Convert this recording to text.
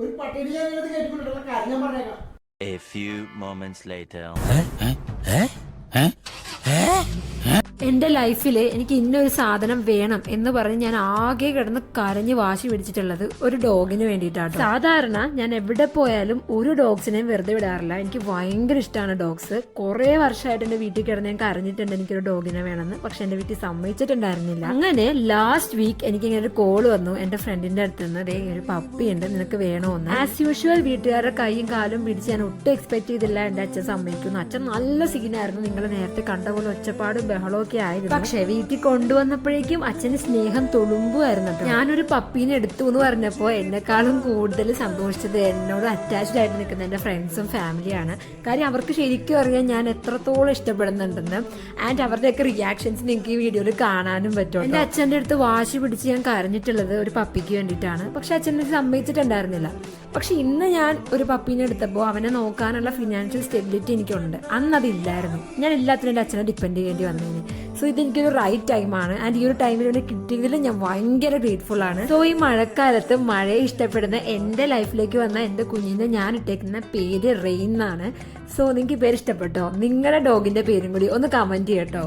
ഒരു പട്ടിണി കേട്ടിട്ടുള്ള കാര്യം ഞാൻ പറഞ്ഞേക്കാം. A few moments later. എന്റെ ലൈഫിൽ എനിക്ക് ഇന്നൊരു സാധനം വേണം എന്ന് പറഞ്ഞ് ഞാൻ ആകെ കിടന്ന് കരഞ്ഞ് വാശി പിടിച്ചിട്ടുള്ളത് ഒരു ഡോഗിന് വേണ്ടിയിട്ടാണ്. സാധാരണ ഞാൻ എവിടെ പോയാലും ഒരു ഡോഗ്സിനെയും വെറുതെ വിടാറില്ല. എനിക്ക് ഭയങ്കര ഇഷ്ടമാണ് ഡോഗ്സ്. കുറെ വർഷമായിട്ട് എന്റെ വീട്ടിൽ കിടന്ന് ഞാൻ കരഞ്ഞിട്ടുണ്ട് എനിക്കൊരു ഡോഗിനെ വേണമെന്ന്. പക്ഷെ എന്റെ വീട്ടിൽ സമ്മതിച്ചിട്ടുണ്ടായിരുന്നില്ല. അങ്ങനെ ലാസ്റ്റ് വീക്ക് എനിക്ക് ഇങ്ങനെ ഒരു കോള് വന്നു എന്റെ ഫ്രണ്ടിന്റെ അടുത്ത് നിന്ന്, ദേ ഒരു പപ്പി ഉണ്ട്, നിനക്ക് വേണോന്ന്. ആസ് യൂഷ്വൽ വീട്ടുകാരുടെ കൈയും കാലും പിടിച്ച് ഞാൻ ഒട്ടും എക്സ്പെക്ട് ചെയ്തില്ല എന്റെ അച്ഛൻ സമ്മതിക്കുന്നു. അച്ഛൻ നല്ല സീനായിരുന്നു. നിങ്ങൾ നേരത്തെ കണ്ട പോലെ ഒച്ചപ്പാടും ബഹളവും ഒക്കെ ആയിരുന്നു. പക്ഷെ വീട്ടിൽ കൊണ്ടുവന്നപ്പോഴേക്കും അച്ഛന് സ്നേഹം തുളുമ്പുമായിരുന്നു. ഞാനൊരു പപ്പീനെ എടുത്തു എന്ന് പറഞ്ഞപ്പോ എന്നെക്കാളും കൂടുതൽ സന്തോഷിച്ചത് എന്നോട് അറ്റാച്ച്ഡ് ആയിട്ട് നിൽക്കുന്ന എന്റെ ഫ്രണ്ട്സും ഫാമിലിയാണ്. കാര്യം അവർക്ക് ശരിക്കും അറിയാൻ ഞാൻ എത്രത്തോളം ഇഷ്ടപ്പെടുന്നുണ്ടെന്ന്. ആൻഡ് അവരുടെയൊക്കെ റിയാക്ഷൻസ് നിങ്ങൾക്ക് ഈ വീഡിയോയിൽ കാണാനും പറ്റും. എന്റെ അച്ഛന്റെ അടുത്ത് വാശി പിടിച്ച് ഞാൻ കരഞ്ഞിട്ടുള്ളത് ഒരു പപ്പിക്ക് വേണ്ടിയിട്ടാണ്. പക്ഷെ അച്ഛനെ സമ്മതിച്ചിട്ടുണ്ടായിരുന്നില്ല. പക്ഷെ ഇന്ന് ഞാൻ ഒരു പപ്പീനെ എടുത്തപ്പോൾ അവനെ നോക്കാനുള്ള ഫിനാൻഷ്യൽ സ്റ്റെബിലിറ്റി എനിക്കുണ്ട്. അന്ന് അതില്ലായിരുന്നു. ഞാൻ എല്ലാത്തിനും എൻ്റെ അച്ഛനെ ഡിപ്പെൻഡ് ചെയ്യേണ്ടി വന്നതിന്. സോ ഇതെനിക്കൊരു റൈറ്റ് ടൈമാണ്. ആൻഡ് ഈ ഒരു ടൈമിൽ എന്നെ കിട്ടിയതിൽ ഞാൻ ഭയങ്കര ഗ്രേറ്റ്ഫുൾ ആണ്. സോ ഈ മഴക്കാലത്ത് മഴയെ ഇഷ്ടപ്പെടുന്ന എൻ്റെ ലൈഫിലേക്ക് വന്ന എൻ്റെ കുഞ്ഞിനെ ഞാൻ ഇട്ടേക്കുന്ന പേര് റെയിൻ എന്നാണ്. സോ നിങ്ങൾക്ക് പേര് ഇഷ്ടപ്പെട്ടോ? നിങ്ങളുടെ ഡോഗിന്റെ പേരും കൂടി ഒന്ന് കമന്റ് ചെയ്യട്ടോ.